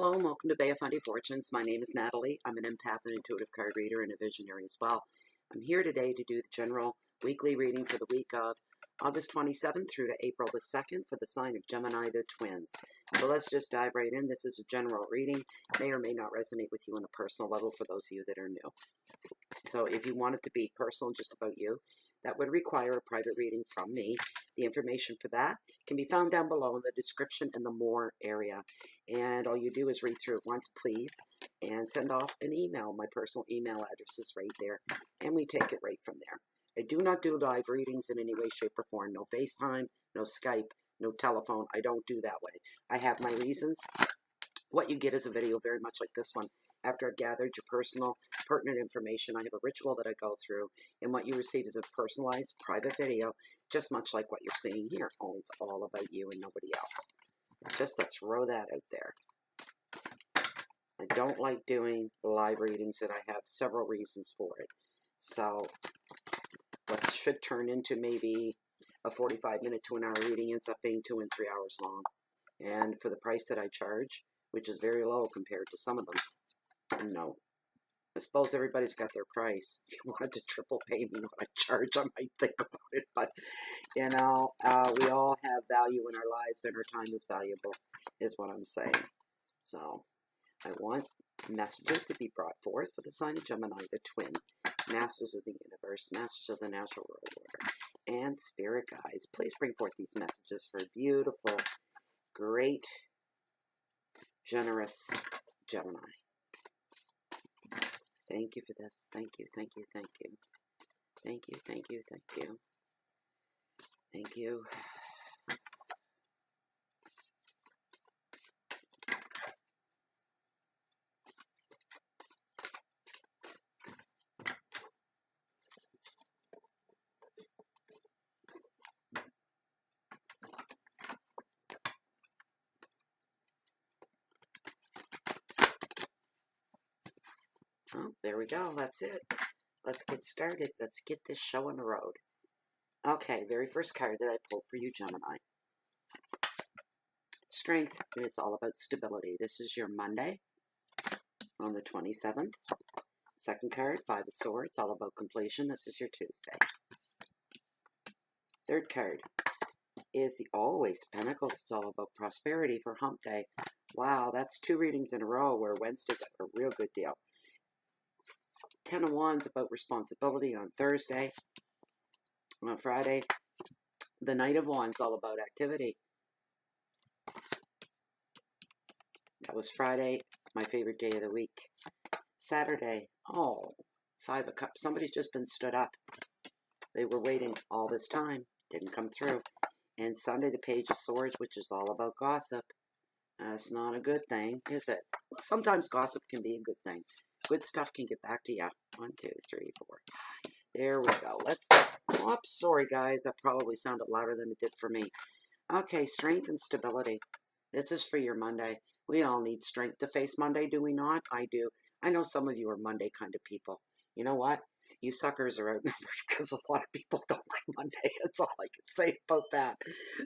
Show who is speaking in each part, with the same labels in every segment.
Speaker 1: Hello and welcome to Bay of Fundy Fortunes. My name is Natalie. I'm an empath and intuitive card reader and a visionary as well. I'm here today to do the general weekly reading for the week of August 27th through to April the 2nd for the sign of Gemini, the twins. So let's just dive right in. This is a general reading. May or may not resonate with you on a personal level for those of you that are new. So if you want it to be personal just about you, that would require a private reading from me. The information for that can be found down below in the description in the more area. And all you do is read through it once, please, and send off an email. My personal email address is right there, and we take it right from there. I do not do live readings in any way, shape, or form. No FaceTime, no Skype, no telephone. I don't do that way. I have my reasons. What you get is a video very much like this one. After I've gathered your personal, pertinent information, I have a ritual that I go through, and what you receive is a personalized, private video, just much like what you're seeing here, only it's all about you and nobody else. Just to throw that out there. I don't like doing live readings, and I have several reasons for it. So, what should turn into maybe a 45-minute to an hour reading ends up being 2 and 3 hours long. And for the price that I charge, which is very low compared to some of them, no. I suppose everybody's got their price. If you wanted to triple pay me what I charge, I might think about it. But, you know, we all have value in our lives, and our time is valuable, is what I'm saying. So, I want messages to be brought forth for the sign of Gemini, the twin, masters of the universe, masters of the natural world order, and spirit guides. Please bring forth these messages for beautiful, great, generous Gemini. Thank you for this. Thank you, thank you, thank you. Thank you, thank you, thank you. Thank you. Oh, there we go. That's it. Let's get started. Let's get this show on the road. Okay, very first card that I pulled for you, Gemini. Strength, and it's all about stability. This is your Monday on the 27th. Second card, Five of Swords, all about completion. This is your Tuesday. Third card is the Always Pentacles. It's all about prosperity for Hump Day. Wow, that's 2 readings in a row where Wednesday got a real good deal. 10 of Wands about responsibility on Thursday. On Friday, the Knight of Wands all about activity. That was Friday, my favorite day of the week. Saturday, oh, 5 of Cups. Somebody's just been stood up. They were waiting all this time. Didn't come through. And Sunday, the Page of Swords, which is all about gossip. That's not a good thing, is it? Well, sometimes gossip can be a good thing. Good stuff can get back to you. 1, 2, 3, 4. There we go. Let's. Oops, sorry guys. That probably sounded louder than it did for me. Okay, strength and stability. This is for your Monday. We all need strength to face Monday, do we not? I do. I know some of you are Monday kind of people. You know what? You suckers are outnumbered because a lot of people don't like Monday. That's all I can say about that.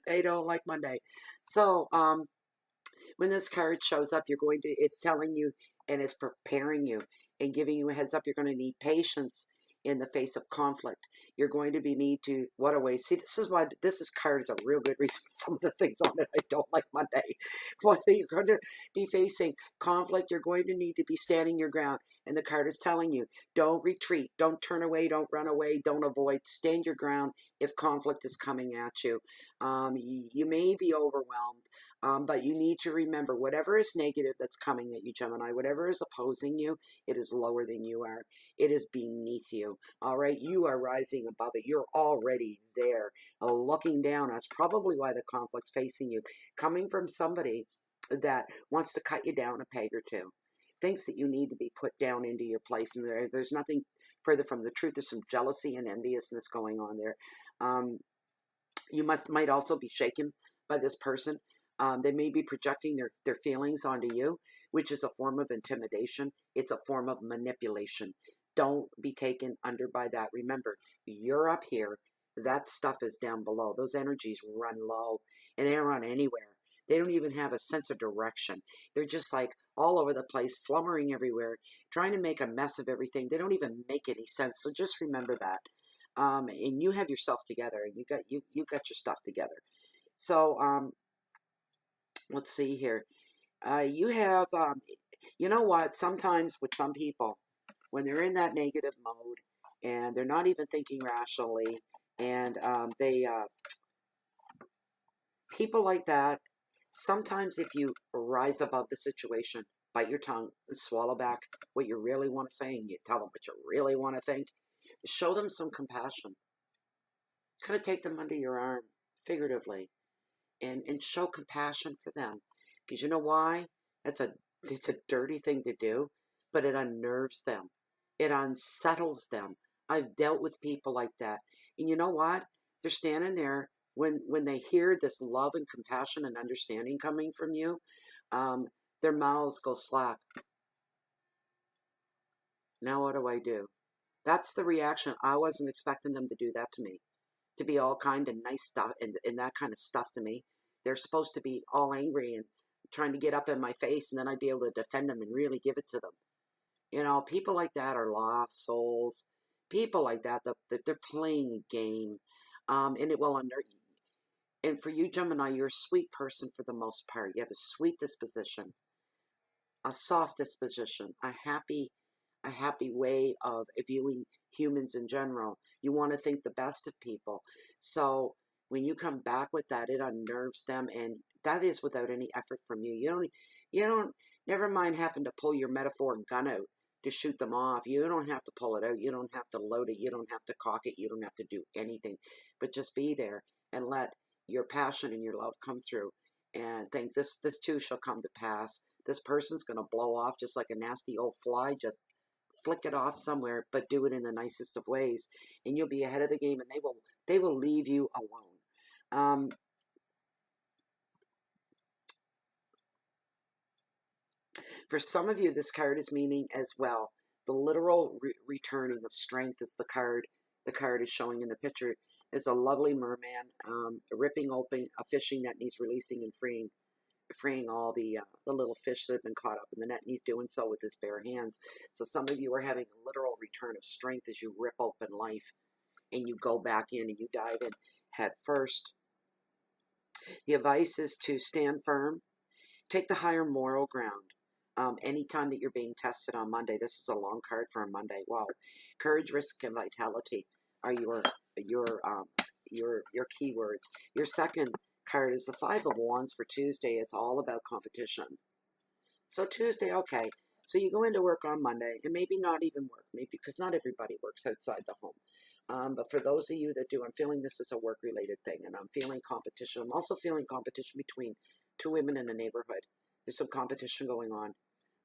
Speaker 1: They don't like Monday. So, when this card shows up, it's telling you and it's preparing you and giving you a heads up. You're going to need patience in the face of conflict. You're going to need to, what a way. See, this is why this card is a real good reason for some of the things on it I don't like Monday. One thing you're going to be facing conflict, you're going to need to be standing your ground. And the card is telling you, don't retreat, don't turn away, don't run away, don't avoid, stand your ground if conflict is coming at you. You may be overwhelmed, but you need to remember whatever is negative that's coming at you, Gemini, whatever is opposing you, it is lower than you are. It is beneath you. All right, you are rising above it. You're already there, looking down. That's probably why the conflict's facing you, coming from somebody that wants to cut you down a peg or two, thinks that you need to be put down into your place, and there's nothing further from the truth. There's some jealousy and enviousness going on there. You might also be shaken by this person. They may be projecting their feelings onto you, which is a form of intimidation. It's a form of manipulation. Don't be taken under by that. Remember, you're up here. That stuff is down below. Those energies run low, and they don't run anywhere. They don't even have a sense of direction. They're just like all over the place, flummering everywhere, trying to make a mess of everything. They don't even make any sense. So just remember that. And you have yourself together, and you got your stuff together. So let's see here. You have you know what? Sometimes with some people, when they're in that negative mode and they're not even thinking rationally, and they people like that, sometimes if you rise above the situation, bite your tongue, and swallow back what you really want to say, and you tell them what you really want to think, show them some compassion. Kind of take them under your arm, figuratively, and show compassion for them. Because you know why? It's a dirty thing to do, but it unnerves them. It unsettles them. I've dealt with people like that. And you know what? They're standing there when they hear this love and compassion and understanding coming from you, um, their mouths go slack. Now what do I do? That's the reaction. I wasn't expecting them to do that to me, to be all kind and nice stuff and that kind of stuff to me. They're supposed to be all angry and trying to get up in my face, and then I'd be able to defend them and really give it to them. You know, people like that are lost souls. People like that they're playing a game, and it will under. And for you, Gemini, you're a sweet person for the most part. You have a sweet disposition, a soft disposition, a happy way of viewing humans in general. You want to think the best of people. So when you come back with that, it unnerves them, and that is without any effort from you. You don't, never mind having to pull your metaphor gun out to shoot them off. You don't have to pull it out. You don't have to load it. You don't have to cock it. You don't have to do anything, but just be there and let your passion and your love come through, and think this too shall come to pass. This person's going to blow off just like a nasty old fly. Just flick it off somewhere, but do it in the nicest of ways, and you'll be ahead of the game, and they will leave you alone. For some of you, this card is meaning as well. The literal returning of strength is the card is showing in the picture, is a lovely merman ripping open a fishing net, and he's releasing and freeing all the little fish that have been caught up in the net, and he's doing so with his bare hands. So some of you are having a literal return of strength as you rip open life and you go back in and you dive in head first. The advice is to stand firm, take the higher moral ground. Anytime that you're being tested on Monday, this is a long card for a Monday. Wow, courage, risk, and vitality are your keywords. Your second card is the Five of Wands for Tuesday. It's all about competition. So Tuesday, okay. So you go into work on Monday, and maybe not even work, maybe because not everybody works outside the home. But for those of you that do, I'm feeling this is a work-related thing, and I'm feeling competition. I'm also feeling competition between two women in a neighborhood. There's some competition going on.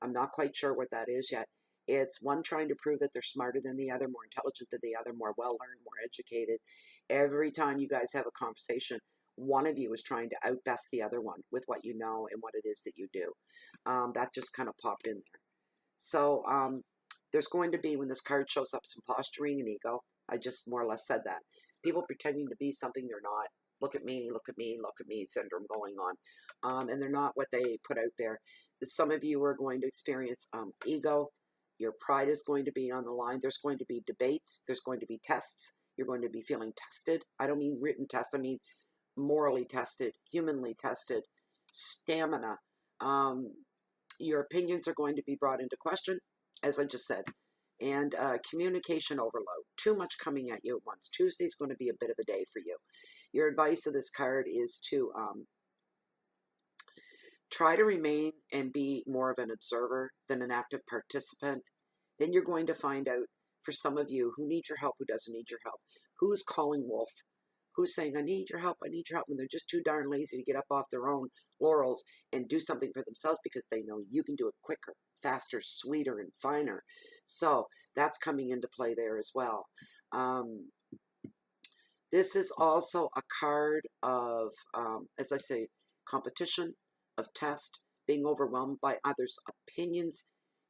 Speaker 1: I'm not quite sure what that is yet. It's one trying to prove that they're smarter than the other, more intelligent than the other, more well-learned, more educated. Every time you guys have a conversation, one of you is trying to outbest the other one with what you know and what it is that you do. That just kind of popped in there. So there's going to be, when this card shows up, some posturing and ego. I just more or less said that. People pretending to be something they're not. Look at me, look at me, look at me syndrome going on. And they're not what they put out there. Some of you are going to experience ego. Your pride is going to be on the line. There's going to be debates. There's going to be tests. You're going to be feeling tested. I don't mean written tests. I mean morally tested, humanly tested, stamina. Your opinions are going to be brought into question, as I just said. And communication overload. Too much coming at you at once. Tuesday's going to be a bit of a day for you. Your advice of this card is to try to remain and be more of an observer than an active participant. Then you're going to find out, for some of you, who needs your help, who doesn't need your help. Who's calling wolf? Who's saying, I need your help, I need your help, when they're just too darn lazy to get up off their own laurels and do something for themselves because they know you can do it quicker, faster, sweeter, and finer. So that's coming into play there as well. This is also a card of, as I say, competition, of test, being overwhelmed by others' opinions,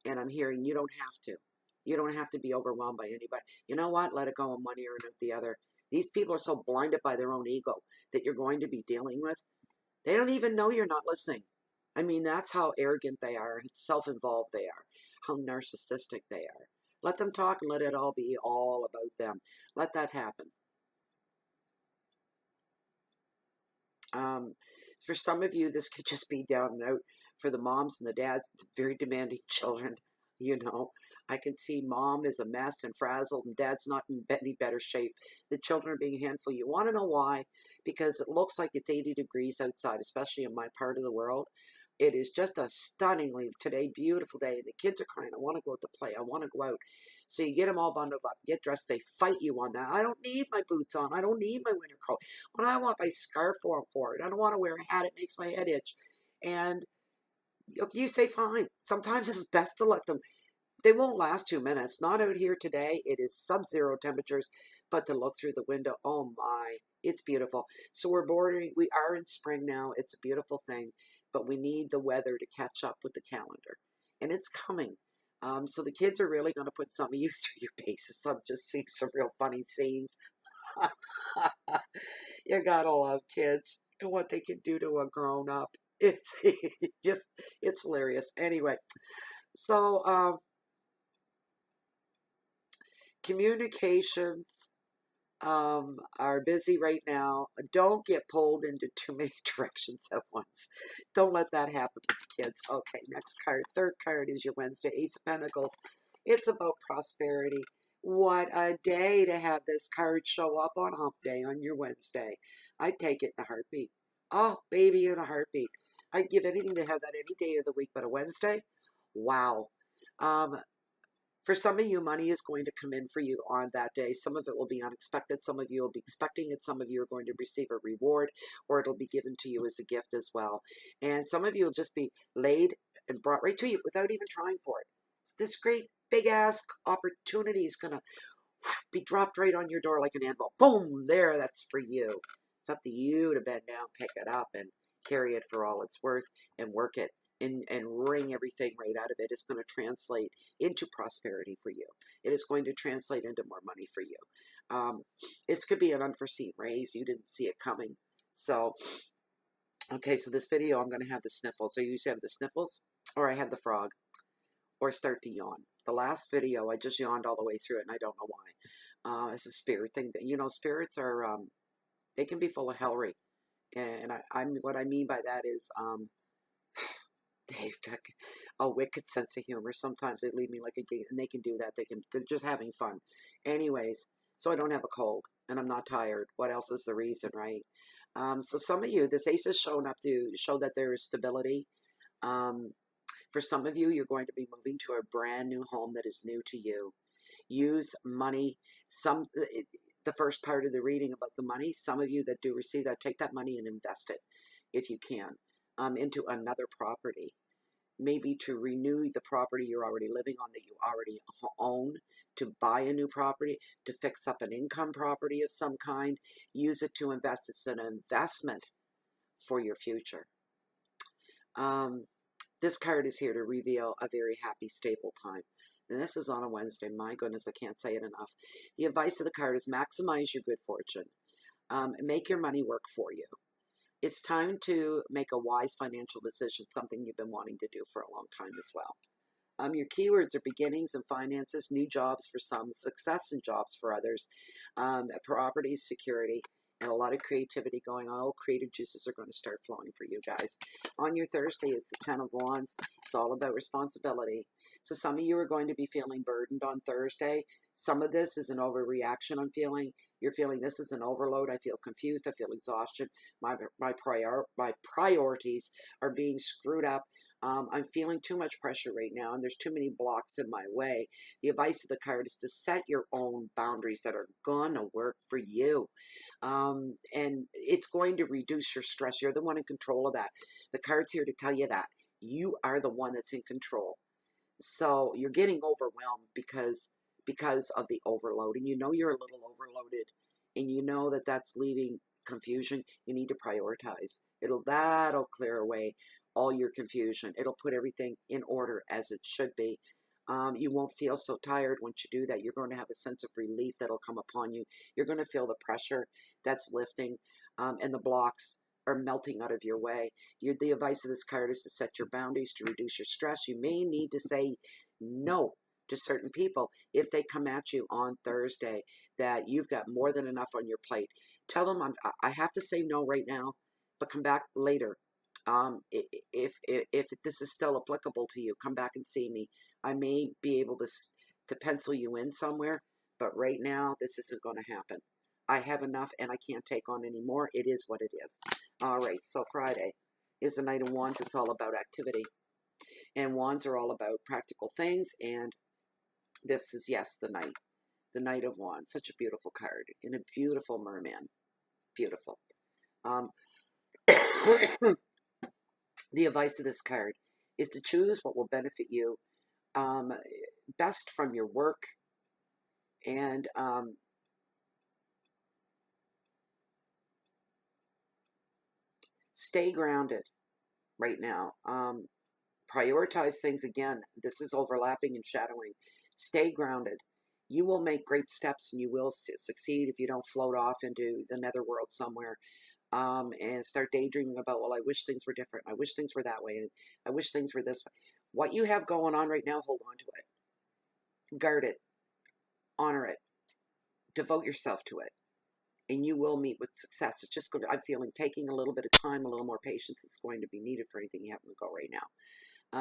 Speaker 1: and I'm hearing you don't have to. You don't have to be overwhelmed by anybody. You know what? Let it go in one ear and out the other. These people are so blinded by their own ego that you're going to be dealing with. They don't even know you're not listening. I mean, that's how arrogant they are and self-involved they are, how narcissistic they are. Let them talk and let it all be all about them. Let that happen. Um, for some of you, this could just be down and out. For the moms and the dads, the very demanding children, you know, I can see mom is a mess and frazzled, and dad's not in any better shape. The children are being a handful. You want to know why? Because it looks like it's 80 degrees outside, especially in my part of the world. It is just a stunningly today beautiful day. The kids are crying. I want to go out to play. I want to go out. So you get them all bundled up, get dressed. They fight you on that. I don't need my boots on. I don't need my winter coat. When I want my scarf for it, I don't want to wear a hat. It makes my head itch. And you say fine. Sometimes it's best to let them. They won't last 2 minutes. Not out here today. It is sub-zero temperatures, but to look through the window, oh my, it's beautiful. So we're bordering. We are in spring now. It's a beautiful thing, but we need the weather to catch up with the calendar, and it's coming. So the kids are really going to put some of you through your paces. I'm just seeing some real funny scenes. You gotta love kids and what they can do to a grown up. It's just, it's hilarious. Anyway, so communications are busy right now. Don't get pulled into too many directions at once. Don't let that happen with the kids. Okay, next card. Third card is your Wednesday, Ace of Pentacles. It's about prosperity. What a day to have this card show up on Hump Day on your Wednesday. I'd take it in a heartbeat. Oh, baby, in a heartbeat. I'd give anything to have that any day of the week, but a Wednesday? Wow. Um, for some of you, money is going to come in for you on that day. Some of it will be unexpected. Some of you will be expecting it. Some of you are going to receive a reward, or it'll be given to you as a gift as well. And some of you will just be laid and brought right to you without even trying for it. So this great big ass opportunity is going to be dropped right on your door like an anvil. Boom, there, that's for you. It's up to you to bend down, pick it up, and carry it for all it's worth and work it and wring everything right out of it. It's going to translate into prosperity for you. It is going to translate into more money for you. This could be an unforeseen raise. You didn't see it coming. So, okay, so this video, I'm going to have the sniffles. So you usually have the sniffles, or I have the frog, or start to yawn. The last video, I just yawned all the way through it, and I don't know why. It's a spirit thing. That, you know, spirits are, they can be full of hellry. And what I mean by that is, they've got a wicked sense of humor. Sometimes they leave me like a gig, and they can do that. They're just having fun. Anyways, so I don't have a cold, and I'm not tired. What else is the reason, right? So some of you, this ace is showing up to show that there is stability. For some of you, you're going to be moving to a brand new home that is new to you. Use money. The first part of the reading about the money, some of you that do receive that, take that money and invest it, if you can, into another property. Maybe to renew the property you're already living on that you already own, to buy a new property, to fix up an income property of some kind. Use it to invest. It's an investment for your future. This card is here to reveal a very happy, stable time. And this is on a Wednesday. My goodness, I can't say it enough. The advice of the card is maximize your good fortune. Make your money work for you. It's time to make a wise financial decision, something you've been wanting to do for a long time as well. Your keywords are beginnings and finances, new jobs for some, success and jobs for others, property, security, and a lot of creativity going on. All creative juices are going to start flowing for you guys. On your Thursday is the 10 of Wands. It's all about responsibility. So some of you are going to be feeling burdened on Thursday. Some of this is an overreaction I'm feeling. You're feeling this is an overload. I feel confused. I feel exhaustion. My priorities are being screwed up. I'm feeling too much pressure right now, and there's too many blocks in my way. The advice of the card is to set your own boundaries that are going to work for you. And it's going to reduce your stress. You're the one in control of that. The card's here to tell you that. You are the one that's in control. So you're getting overwhelmed because of the overload. And you know you're a little overloaded. And you know that that's leaving confusion. You need to prioritize. That'll clear away all your confusion. It'll put everything in order as it should be. You won't feel so tired once you do that. You're going to have a sense of relief that'll come upon you. You're going to feel the pressure that's lifting, and the blocks are melting out of your way. The advice of this card is to set your boundaries, to reduce your stress. You may need to say no to certain people if they come at you on Thursday, that you've got more than enough on your plate. Tell them, I have to say no right now, but come back later. If this is still applicable to you, come back and see me. I may be able to pencil you in somewhere, but right now this isn't going to happen. I have enough and I can't take on any more. It is what it is. All right, so Friday is the Knight of Wands. It's all about activity. And wands are all about practical things. And this is, yes, the Knight. The Knight of Wands. Such a beautiful card. And a beautiful merman. Beautiful. The advice of this card is to choose what will benefit you best from your work, and stay grounded right now. Prioritize things again. This is overlapping and shadowing. Stay grounded. You will make great steps and you will succeed if you don't float off into the netherworld somewhere. And start daydreaming about, well, I wish things were different. I wish things were that way. And I wish things were this way. What you have going on right now, hold on to it. Guard it. Honor it. Devote yourself to it. And you will meet with success. It's just going to, I'm feeling, taking a little bit of time, a little more patience is going to be needed for anything you have to go right now.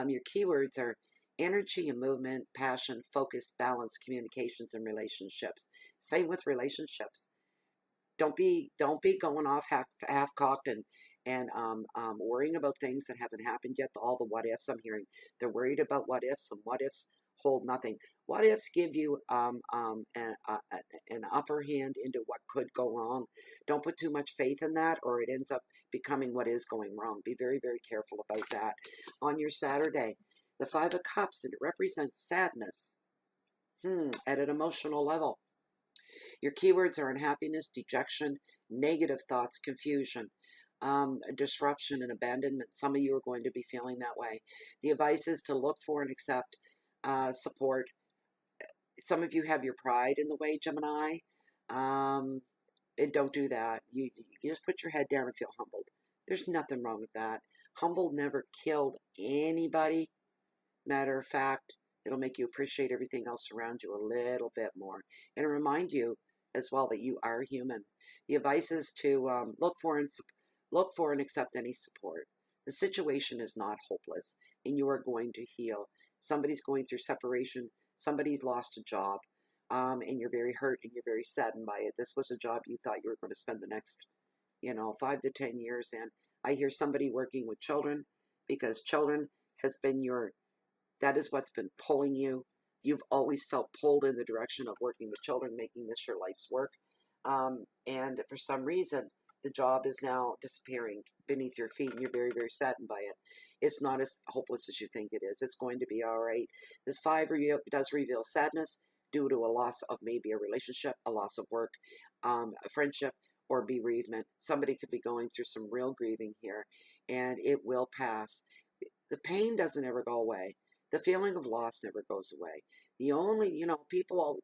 Speaker 1: Your keywords are energy and movement, passion, focus, balance, communications, and relationships. Same with relationships. Don't be going off half-cocked and worrying about things that haven't happened yet. All the what ifs I'm hearing. They're worried about what ifs, and what ifs hold nothing. What ifs give you an upper hand into what could go wrong. Don't put too much faith in that, or it ends up becoming what is going wrong. Be very, very careful about that. On your Saturday, the Five of Cups, and it represents sadness at an emotional level. Your keywords are unhappiness, dejection, negative thoughts, confusion, disruption, and abandonment. Some of you are going to be feeling that way. The advice is to look for and accept support. Some of you have your pride in the way, Gemini. And don't do that. You just put your head down and feel humbled. There's nothing wrong with that. Humble never killed anybody. Matter of fact, it'll make you appreciate everything else around you a little bit more. And remind you as well that you are human. The advice is to look for and accept any support. The situation is not hopeless, and you are going to heal. Somebody's going through separation. Somebody's lost a job, and you're very hurt and you're very saddened by it. This was a job you thought you were going to spend the next, 5 to 10 years in. I hear somebody working with children, because children has been that is what's been pulling you. You've always felt pulled in the direction of working with children, making this your life's work. And for some reason, the job is now disappearing beneath your feet, and you're very, very saddened by it. It's not as hopeless as you think it is. It's going to be all right. This 5 does reveal sadness due to a loss of maybe a relationship, a loss of work, a friendship, or bereavement. Somebody could be going through some real grieving here, and it will pass. The pain doesn't ever go away. The feeling of loss never goes away. The only, people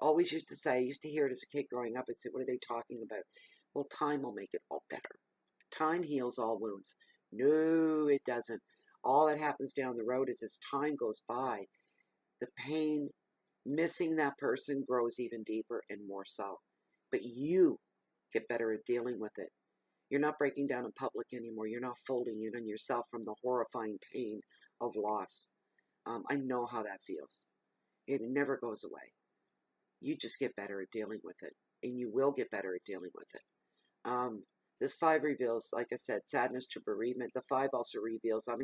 Speaker 1: always used to say, I used to hear it as a kid growing up, and say, what are they talking about? Well, time will make it all better. Time heals all wounds. No, it doesn't. All that happens down the road is as time goes by, the pain, missing that person, grows even deeper and more so. But you get better at dealing with it. You're not breaking down in public anymore. You're not folding in on yourself from the horrifying pain of loss. I know how that feels. It never goes away. You just get better at dealing with it, and you will get better at dealing with it. This 5 reveals, like I said, sadness to bereavement. The 5 also reveals an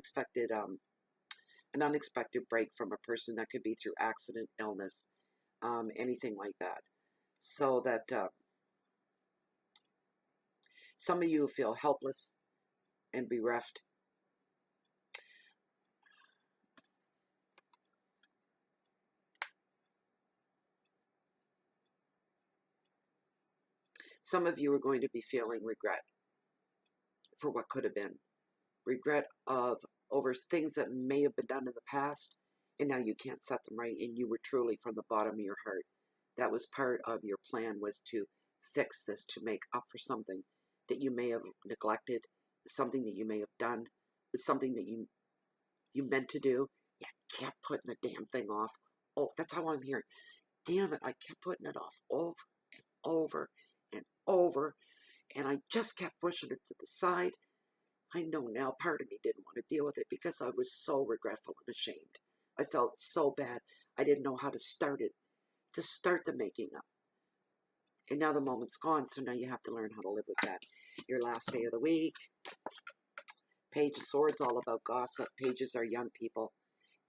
Speaker 1: unexpected break from a person. That could be through accident, illness, anything like that. So that some of you feel helpless and bereft. Some of you are going to be feeling regret for what could have been. Regret over things that may have been done in the past, and now you can't set them right, and you were truly, from the bottom of your heart, that was part of your plan, was to fix this, to make up for something that you may have neglected, something that you may have done, something that you meant to do. You kept putting the damn thing off. Oh, that's how I'm hearing. Damn it, I kept putting it off over and over and over, and I just kept pushing it to the side. I know now part of me didn't want to deal with it because I was so regretful and ashamed. I felt so bad. I didn't know how to start it, to start the making up. And now the moment's gone, so now you have to learn how to live with that. Your last day of the week. Page of Swords, all about gossip. Pages are young people,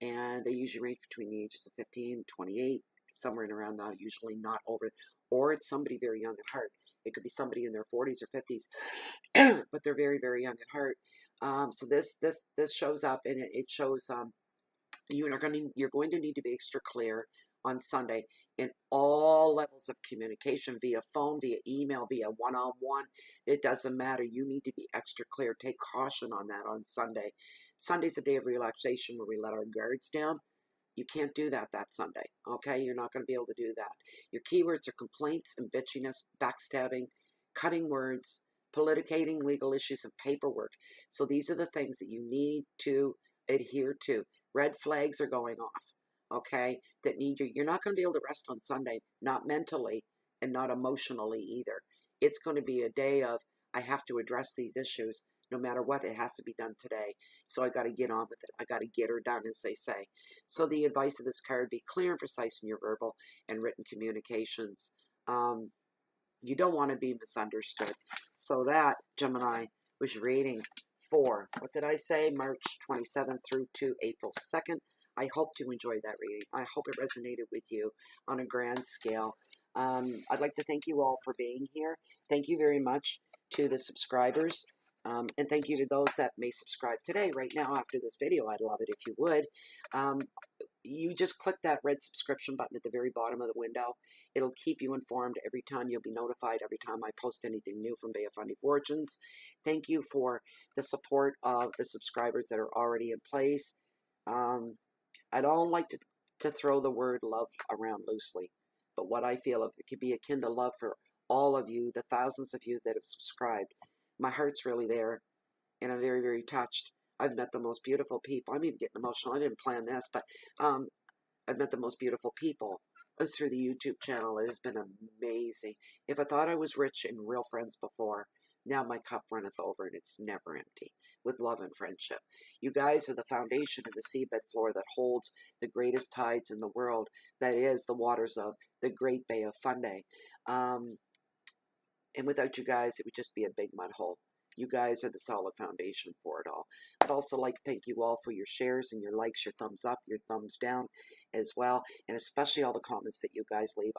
Speaker 1: and they usually range between the ages of 15 and 28, somewhere in around that, usually not over, or it's somebody very young at heart. It could be somebody in their 40s or 50s, but they're very, very young at heart. So this shows up, and it shows you're going to need to be extra clear on Sunday in all levels of communication, via phone, via email, via one-on-one. It doesn't matter. You need to be extra clear. Take caution on that on Sunday. Sunday's a day of relaxation where we let our guards down. You can't do that Sunday, okay? You're not going to be able to do that. Your keywords are complaints and bitchiness, backstabbing, cutting words, politicating legal issues, and paperwork. So these are the things that you need to adhere to. Red flags are going off, okay? That need you. You're not going to be able to rest on Sunday, not mentally and not emotionally either. It's going to be a day of, I have to address these issues. No matter what, it has to be done today. So I got to get on with it. I got to get her done, as they say. So the advice of this card, be clear and precise in your verbal and written communications. You don't want to be misunderstood. So that, Gemini, was reading for, what did I say, March 27th through to April 2nd. I hope you enjoyed that reading. I hope it resonated with you on a grand scale. I'd like to thank you all for being here. Thank you very much to the subscribers. And thank you to those that may subscribe today, right now, after this video. I'd love it if you would. You just click that red subscription button at the very bottom of the window. It'll keep you informed every time. You'll be notified every time I post anything new from Bay of Funny Fortunes. Thank you for the support of the subscribers that are already in place. I don't like to throw the word love around loosely, but what I feel, it could be akin to love for all of you, the thousands of you that have subscribed. My heart's really there, and I'm very, very touched. I've met the most beautiful people. I'm even getting emotional. I didn't plan this, but I've met the most beautiful people through the YouTube channel. It has been amazing. If I thought I was rich in real friends before, now my cup runneth over, and it's never empty with love and friendship. You guys are the foundation and the seabed floor that holds the greatest tides in the world. That is the waters of the Great Bay of Fundy. And without you guys, it would just be a big mud hole. You guys are the solid foundation for it all. I'd also like to thank you all for your shares and your likes, your thumbs up, your thumbs down as well, and especially all the comments that you guys leave.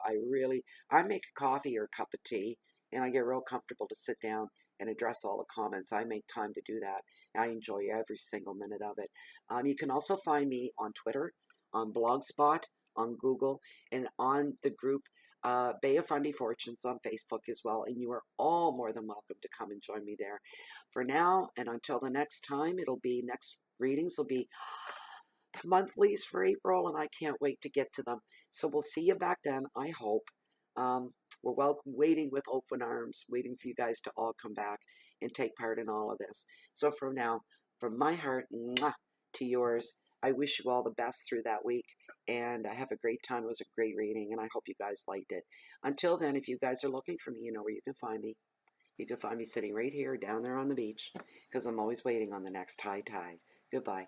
Speaker 1: I make a coffee or a cup of tea, and I get real comfortable to sit down and address all the comments. I make time to do that. I enjoy every single minute of it. You can also find me on Twitter, on Blogspot, on Google, and on the group Bay of Fundy Fortunes on Facebook as well, and you are all more than welcome to come and join me there. For now, and until the next time, next readings will be the monthlies for April, and I can't wait to get to them. So we'll see you back then, I hope. We're waiting with open arms, waiting for you guys to all come back and take part in all of this. So from now, from my heart to yours, I wish you all the best through that week, and I have a great time. It was a great reading, and I hope you guys liked it. Until then, if you guys are looking for me, you know where you can find me. You can find me sitting right here down there on the beach, because I'm always waiting on the next high tide. Goodbye.